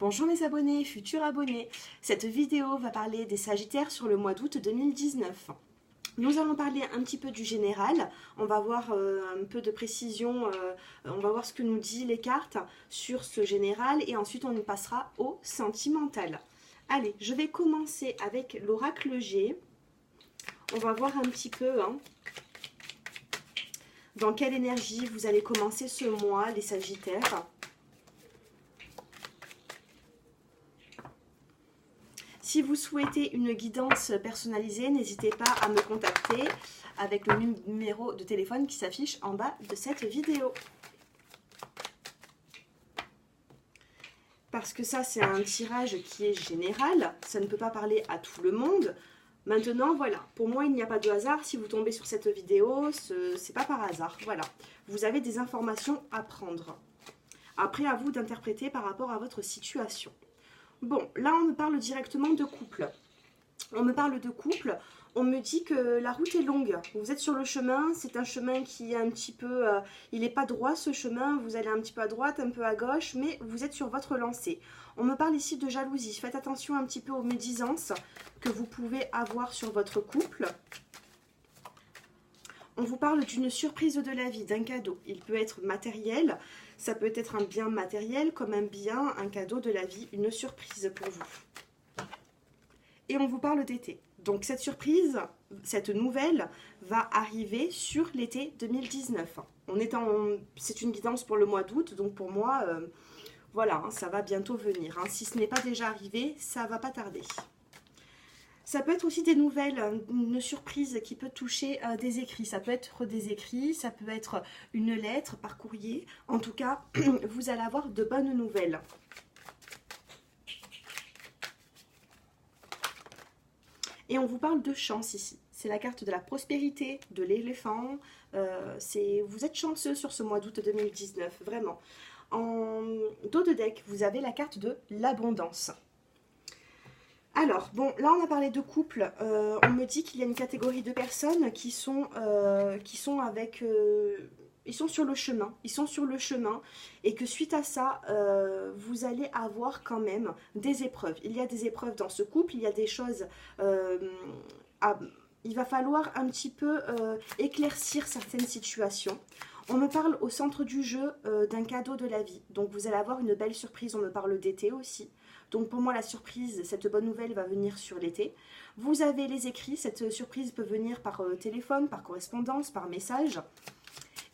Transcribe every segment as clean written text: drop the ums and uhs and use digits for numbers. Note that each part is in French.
Bonjour mes abonnés, futurs abonnés. Cette vidéo va parler des Sagittaires sur le mois d'août 2019. Nous allons parler un petit peu du général, on va voir un peu de précision, on va voir ce que nous disent les cartes sur ce général et ensuite on passera au sentimental. Allez, je vais commencer avec l'oracle G. On va voir un petit peu dans quelle énergie vous allez commencer ce mois les Sagittaires. Si vous souhaitez une guidance personnalisée, n'hésitez pas à me contacter avec le numéro de téléphone qui s'affiche en bas de cette vidéo. Parce que ça, c'est un tirage qui est général, ça ne peut pas parler à tout le monde. Maintenant, voilà, pour moi, il n'y a pas de hasard. Si vous tombez sur cette vidéo, c'est pas par hasard. Voilà, vous avez des informations à prendre. Après, à vous d'interpréter par rapport à votre situation. Bon, là, on me parle directement de couple. On me parle de couple, on me dit que la route est longue. Vous êtes sur le chemin, c'est un chemin qui est un petit peu... il n'est pas droit ce chemin, vous allez un petit peu à droite, un peu à gauche, mais vous êtes sur votre lancée. On me parle ici de jalousie. Faites attention un petit peu aux médisances que vous pouvez avoir sur votre couple. On vous parle d'une surprise de la vie, d'un cadeau. Il peut être matériel, ça peut être un bien matériel, comme un bien, un cadeau de la vie, une surprise pour vous. Et on vous parle d'été. Donc cette surprise, cette nouvelle va arriver sur l'été 2019. C'est une guidance pour le mois d'août, donc pour moi, voilà, ça va bientôt venir. Si ce n'est pas déjà arrivé, ça va pas tarder. Ça peut être aussi des nouvelles, une surprise qui peut toucher des écrits. Ça peut être des écrits, ça peut être une lettre par courrier. En tout cas, vous allez avoir de bonnes nouvelles. Et on vous parle de chance ici. C'est la carte de la prospérité, de l'éléphant. Vous êtes chanceux sur ce mois d'août 2019, vraiment. En dos de deck, vous avez la carte de l'abondance. Alors, bon, là on a parlé de couple, on me dit qu'il y a une catégorie de personnes qui sont avec... ils sont sur le chemin et que suite à ça, vous allez avoir quand même des épreuves. Il y a des épreuves dans ce couple, il y a des choses... il va falloir un petit peu éclaircir certaines situations. On me parle au centre du jeu d'un cadeau de la vie. Donc vous allez avoir une belle surprise, on me parle d'été aussi. Donc pour moi la surprise, cette bonne nouvelle va venir sur l'été. Vous avez les écrits, cette surprise peut venir par téléphone, par correspondance, par message.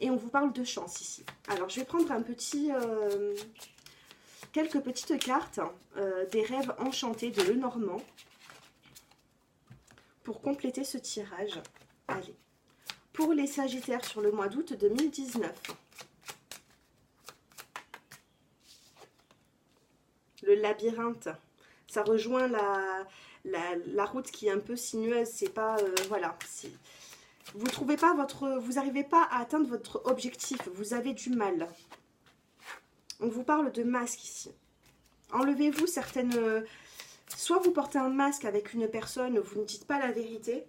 Et on vous parle de chance ici. Alors je vais prendre quelques petites cartes des rêves enchantés de Lenormand pour compléter ce tirage. Allez, pour les Sagittaires sur le mois d'août 2019. Le labyrinthe, ça rejoint la route qui est un peu sinueuse, c'est pas, voilà, vous trouvez pas vous n'arrivez pas à atteindre votre objectif, vous avez du mal. On vous parle de masque ici. Enlevez-vous certaines, soit vous portez un masque avec une personne, vous ne dites pas la vérité,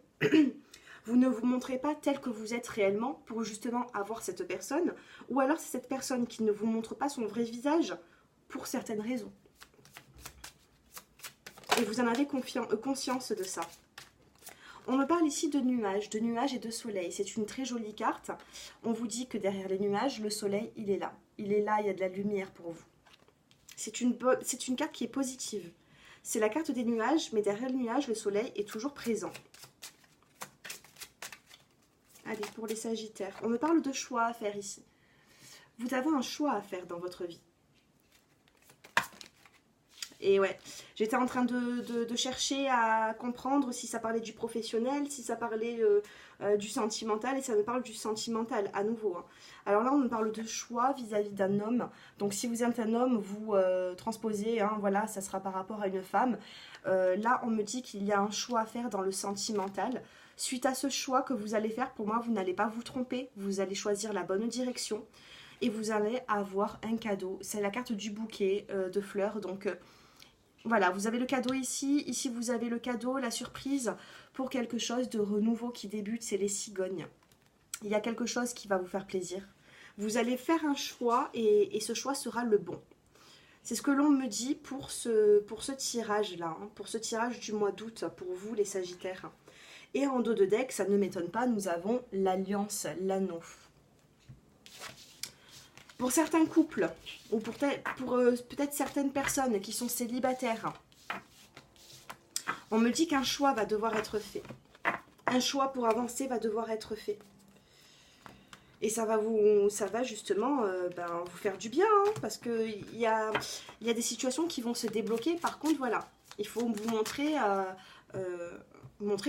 vous ne vous montrez pas tel que vous êtes réellement pour justement avoir cette personne, ou alors c'est cette personne qui ne vous montre pas son vrai visage pour certaines raisons. Et vous en avez conscience de ça. On me parle ici de nuages et de soleil. C'est une très jolie carte. On vous dit que derrière les nuages, le soleil, il est là. Il est là, il y a de la lumière pour vous. C'est une carte qui est positive. C'est la carte des nuages, mais derrière le nuage, le soleil est toujours présent. Allez, pour les Sagittaires. On me parle de choix à faire ici. Vous avez un choix à faire dans votre vie. Et ouais, j'étais en train de chercher à comprendre si ça parlait du professionnel, si ça parlait du sentimental, et ça me parle du sentimental à nouveau. Alors là, on me parle de choix vis-à-vis d'un homme. Donc si vous êtes un homme, vous transposez, voilà, ça sera par rapport à une femme. Là, on me dit qu'il y a un choix à faire dans le sentimental. Suite à ce choix que vous allez faire, pour moi, vous n'allez pas vous tromper. Vous allez choisir la bonne direction et vous allez avoir un cadeau. C'est la carte du bouquet de fleurs, donc... voilà, vous avez le cadeau ici. Ici, vous avez le cadeau, la surprise pour quelque chose de renouveau qui débute, c'est les cigognes. Il y a quelque chose qui va vous faire plaisir. Vous allez faire un choix et ce choix sera le bon. C'est ce que l'on me dit pour ce tirage-là, hein, pour ce tirage du mois d'août, pour vous les Sagittaires. Et en dos de deck, ça ne m'étonne pas, nous avons l'alliance, l'anneau. Pour certains couples, ou pour peut-être certaines personnes qui sont célibataires, on me dit qu'un choix va devoir être fait. Un choix pour avancer va devoir être fait. Et ça va justement vous faire du bien, hein, parce qu'il y a des situations qui vont se débloquer. Par contre, voilà, il faut vous montrer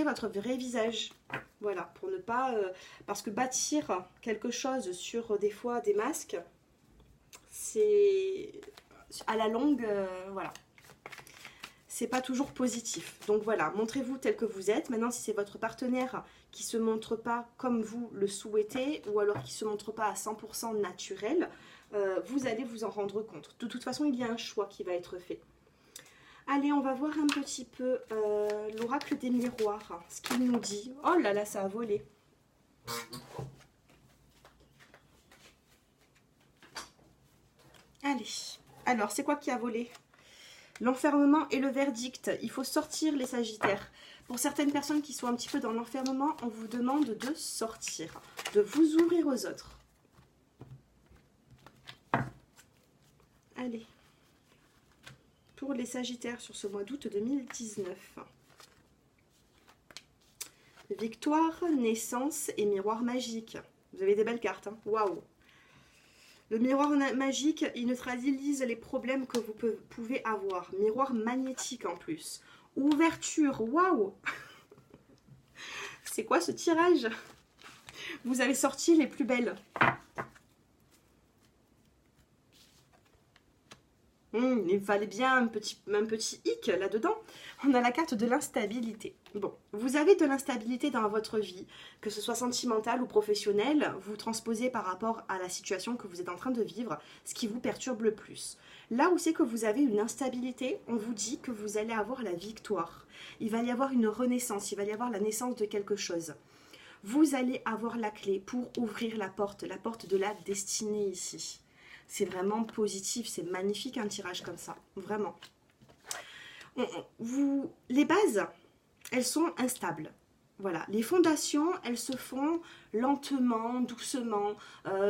votre vrai visage. Voilà, pour ne pas... parce que bâtir quelque chose sur des fois des masques, c'est... à la longue, voilà. C'est pas toujours positif. Donc voilà, montrez-vous tel que vous êtes. Maintenant, si c'est votre partenaire qui ne se montre pas comme vous le souhaitez, ou alors qui ne se montre pas à 100% naturel, vous allez vous en rendre compte. De toute façon, il y a un choix qui va être fait. Allez, on va voir un petit peu l'oracle des miroirs, ce qu'il nous dit. Oh là là, ça a volé. Allez, alors, c'est quoi qui a volé ? L'enfermement et le verdict. Il faut sortir les Sagittaires. Pour certaines personnes qui sont un petit peu dans l'enfermement, on vous demande de sortir, de vous ouvrir aux autres. Allez. Pour les Sagittaires sur ce mois d'août 2019. Victoire, naissance et miroir magique. Vous avez des belles cartes, hein. Waouh! Le miroir magique, il neutralise les problèmes que vous pouvez avoir. Miroir magnétique en plus. Ouverture, waouh! C'est quoi ce tirage? Vous avez sorti les plus belles. Il fallait bien un petit hic là-dedans. On a la carte de l'instabilité. Bon, vous avez de l'instabilité dans votre vie, que ce soit sentimentale ou professionnelle, vous transposez par rapport à la situation que vous êtes en train de vivre, ce qui vous perturbe le plus. Là où c'est que vous avez une instabilité, on vous dit que vous allez avoir la victoire. Il va y avoir une renaissance, il va y avoir la naissance de quelque chose. Vous allez avoir la clé pour ouvrir la porte de la destinée ici. C'est vraiment positif, c'est magnifique un tirage comme ça, vraiment. Les bases, elles sont instables. Voilà, les fondations, elles se font lentement, doucement.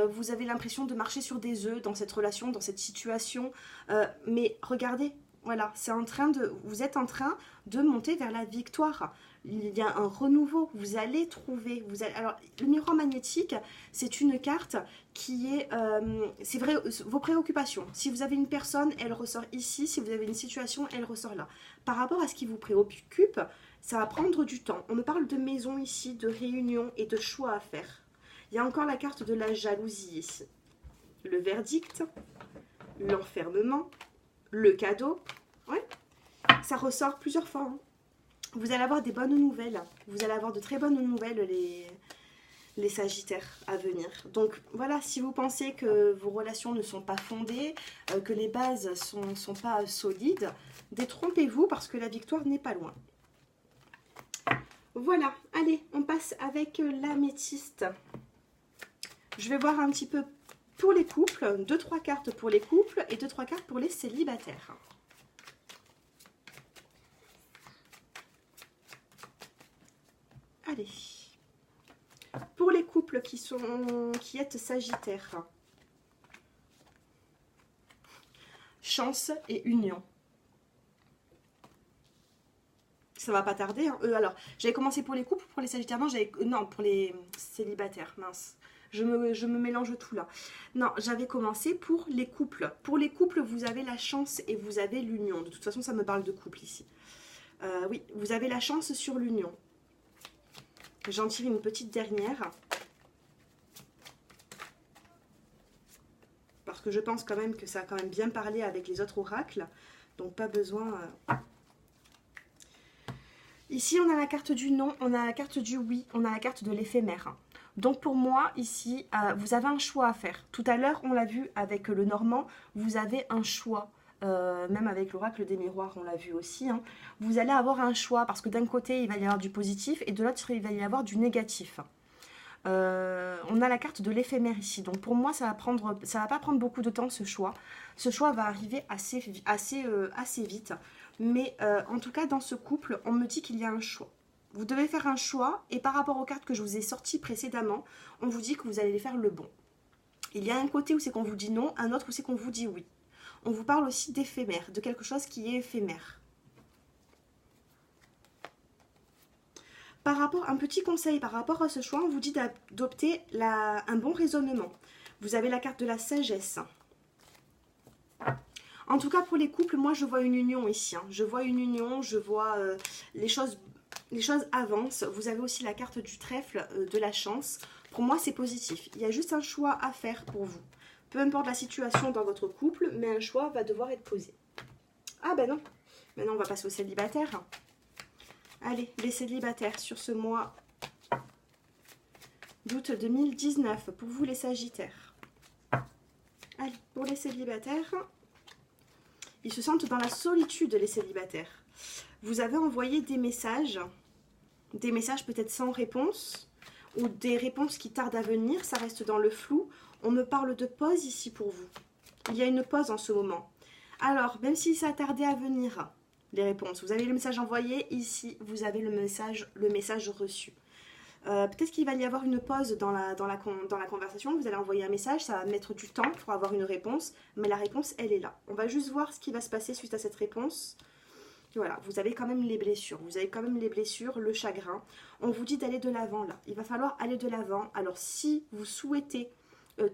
Vous avez l'impression de marcher sur des œufs dans cette relation, dans cette situation. Mais regardez, voilà, vous êtes en train de monter vers la victoire. Il y a un renouveau, vous allez trouver. Alors, le miroir magnétique, c'est une carte qui est... c'est vrai, vos préoccupations. Si vous avez une personne, elle ressort ici. Si vous avez une situation, elle ressort là. Par rapport à ce qui vous préoccupe, ça va prendre du temps. On me parle de maison ici, de réunion et de choix à faire. Il y a encore la carte de la jalousie ici. Le verdict, l'enfermement, le cadeau. Ouais, ça ressort plusieurs fois. Hein. Vous allez avoir des bonnes nouvelles. Vous allez avoir de très bonnes nouvelles, les Sagittaires à venir. Donc voilà, si vous pensez que vos relations ne sont pas fondées, que les bases ne sont pas solides, détrompez-vous parce que la victoire n'est pas loin. Voilà, allez, on passe avec l'améthyste. Je vais voir un petit peu pour les couples, 2-3 cartes pour les couples et 2-3 cartes pour les célibataires. Allez. Pour les couples qui êtes Sagittaires. Chance et union. Ça va pas tarder. Hein. Alors, j'avais commencé pour les couples ou pour les Sagittaires? Non, pour les célibataires. Mince. Je me mélange tout là. Non, j'avais commencé pour les couples. Pour les couples, vous avez la chance et vous avez l'union. De toute façon, ça me parle de couple ici. Oui, vous avez la chance sur l'union. J'en tire une petite dernière. Parce que je pense quand même que ça a quand même bien parlé avec les autres oracles. Donc pas besoin... Ici, on a la carte du non, on a la carte du oui, on a la carte de l'éphémère. Donc pour moi, ici, vous avez un choix à faire. Tout à l'heure, on l'a vu avec le Normand, vous avez un choix. Même avec l'oracle des miroirs, on l'a vu aussi. Hein. Vous allez avoir un choix parce que d'un côté, il va y avoir du positif et de l'autre, il va y avoir du négatif. On a la carte de l'éphémère ici. Donc pour moi, ça va pas prendre beaucoup de temps ce choix. Ce choix va arriver assez vite. Mais en tout cas, dans ce couple, on me dit qu'il y a un choix. Vous devez faire un choix et par rapport aux cartes que je vous ai sorties précédemment, on vous dit que vous allez faire le bon. Il y a un côté où c'est qu'on vous dit non, un autre où c'est qu'on vous dit oui. On vous parle aussi d'éphémère, de quelque chose qui est éphémère. Un petit conseil par rapport à ce choix, on vous dit d'adopter un bon raisonnement. Vous avez la carte de la sagesse. En tout cas, pour les couples, moi, je vois une union ici. Je vois une union, je vois les choses avancent. Vous avez aussi la carte du trèfle de la chance. Pour moi, c'est positif. Il y a juste un choix à faire pour vous. Peu importe la situation dans votre couple, mais un choix va devoir être posé. Ah ben non. Maintenant, on va passer aux célibataires. Allez, les célibataires sur ce mois d'août 2019. Pour vous, les sagittaires. Allez, pour les célibataires, ils se sentent dans la solitude, les célibataires. Vous avez envoyé des messages peut-être sans réponse, ou des réponses qui tardent à venir, ça reste dans le flou. On me parle de pause ici pour vous. Il y a une pause en ce moment. Alors, même si ça a tardé à venir, les réponses, vous avez le message envoyé, ici vous avez le message reçu. Peut-être qu'il va y avoir une pause dans la conversation, vous allez envoyer un message, ça va mettre du temps pour avoir une réponse, mais la réponse, elle est là. On va juste voir ce qui va se passer suite à cette réponse. Voilà, vous avez quand même les blessures, le chagrin. On vous dit d'aller de l'avant là, il va falloir aller de l'avant. Alors si vous souhaitez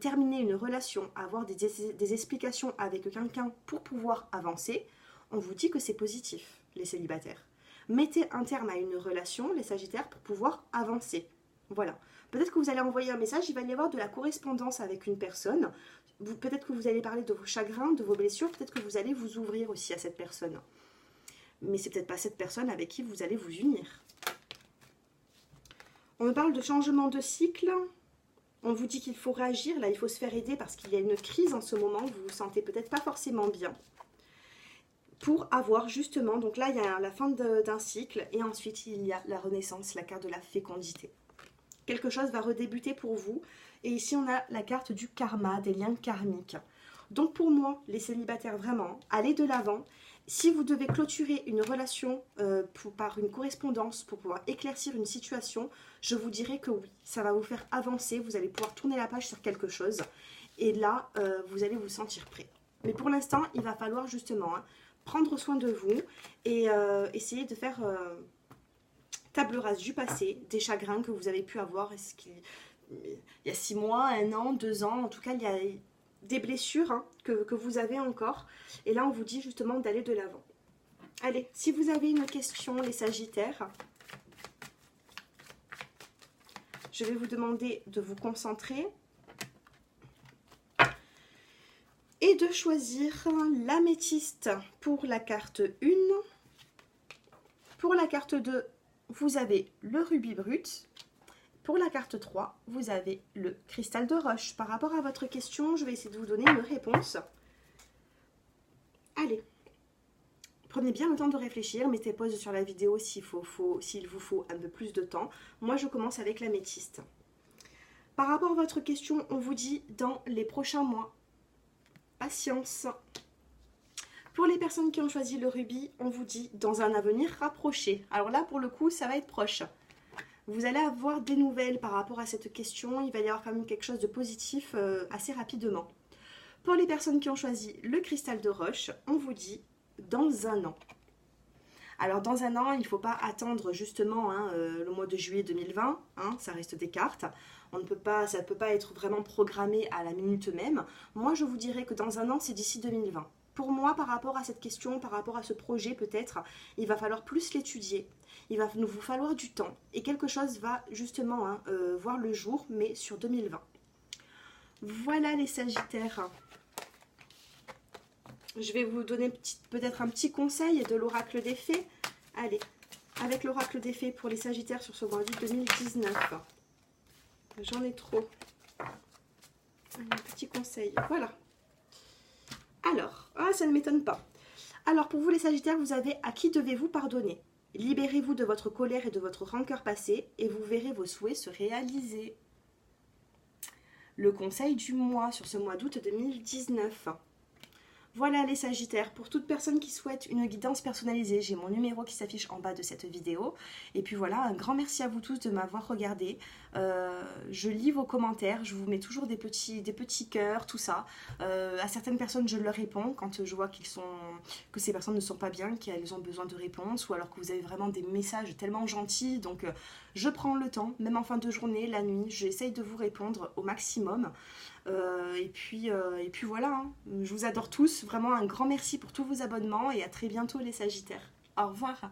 terminer une relation, avoir des explications avec quelqu'un pour pouvoir avancer, on vous dit que c'est positif, les célibataires. Mettez un terme à une relation, les sagittaires, pour pouvoir avancer. Voilà. Peut-être que vous allez envoyer un message, il va y avoir de la correspondance avec une personne. Peut-être que vous allez parler de vos chagrins, de vos blessures, peut-être que vous allez vous ouvrir aussi à cette personne. Mais c'est peut-être pas cette personne avec qui vous allez vous unir. On me parle de changement de cycle. On vous dit qu'il faut réagir. Là, il faut se faire aider parce qu'il y a une crise en ce moment. Vous vous sentez peut-être pas forcément bien. Pour avoir justement, donc là, il y a la fin d'un cycle. Et ensuite, il y a la renaissance, la carte de la fécondité. Quelque chose va redébuter pour vous. Et ici, on a la carte du karma, des liens karmiques. Donc pour moi, les célibataires, vraiment, allez de l'avant. Si vous devez clôturer une relation par une correspondance pour pouvoir éclaircir une situation, je vous dirais que oui, ça va vous faire avancer, vous allez pouvoir tourner la page sur quelque chose et là, vous allez vous sentir prêt. Mais pour l'instant, il va falloir justement prendre soin de vous et essayer de faire table rase du passé, des chagrins que vous avez pu avoir il y a 6 mois, 1 an, 2 ans, en tout cas, il y a des blessures que vous avez encore. Et là, on vous dit justement d'aller de l'avant. Allez, si vous avez une question, les sagittaires, je vais vous demander de vous concentrer et de choisir l'améthyste pour la carte 1. Pour la carte 2, vous avez le rubis brut. Pour la carte 3, vous avez le cristal de roche. Par rapport à votre question, je vais essayer de vous donner une réponse. Allez, prenez bien le temps de réfléchir, mettez pause sur la vidéo s'il vous faut un peu plus de temps. Moi, je commence avec l'améthyste. Par rapport à votre question, on vous dit dans les prochains mois. Patience. Pour les personnes qui ont choisi le rubis, on vous dit dans un avenir rapproché. Alors là, pour le coup, ça va être proche. Vous allez avoir des nouvelles par rapport à cette question. Il va y avoir quand même quelque chose de positif assez rapidement. Pour les personnes qui ont choisi le cristal de roche, on vous dit dans 1 an. Alors dans 1 an, il ne faut pas attendre justement le mois de juillet 2020. Ça reste des cartes. Ça ne peut pas être vraiment programmé à la minute même. Moi, je vous dirais que dans 1 an, c'est d'ici 2020. Pour moi, par rapport à cette question, par rapport à ce projet peut-être, il va falloir plus l'étudier. Il va vous falloir du temps. Et quelque chose va justement voir le jour, mais sur 2020. Voilà les sagittaires. Je vais vous donner peut-être un petit conseil de l'oracle des fées. Allez, avec l'oracle des fées pour les sagittaires sur ce mois d'août 2019. J'en ai trop. Un petit conseil. Voilà. Alors, ça ne m'étonne pas. Alors, pour vous les sagittaires, vous avez à qui devez-vous pardonner? Libérez-vous de votre colère et de votre rancœur passée et vous verrez vos souhaits se réaliser. le conseil du mois sur ce mois d'août 2019. Voilà les Sagittaires, pour toute personne qui souhaite une guidance personnalisée, j'ai mon numéro qui s'affiche en bas de cette vidéo. Et puis voilà, un grand merci à vous tous de m'avoir regardé. Je lis vos commentaires, je vous mets toujours des petits cœurs, tout ça. À certaines personnes, je leur réponds quand je vois que ces personnes ne sont pas bien, qu'elles ont besoin de réponses, ou alors que vous avez vraiment des messages tellement gentils. Donc je prends le temps, même en fin de journée, la nuit, j'essaye de vous répondre au maximum. Et puis voilà, hein. Je vous adore tous, vraiment un grand merci pour tous vos abonnements et à très bientôt les Sagittaires. Au revoir.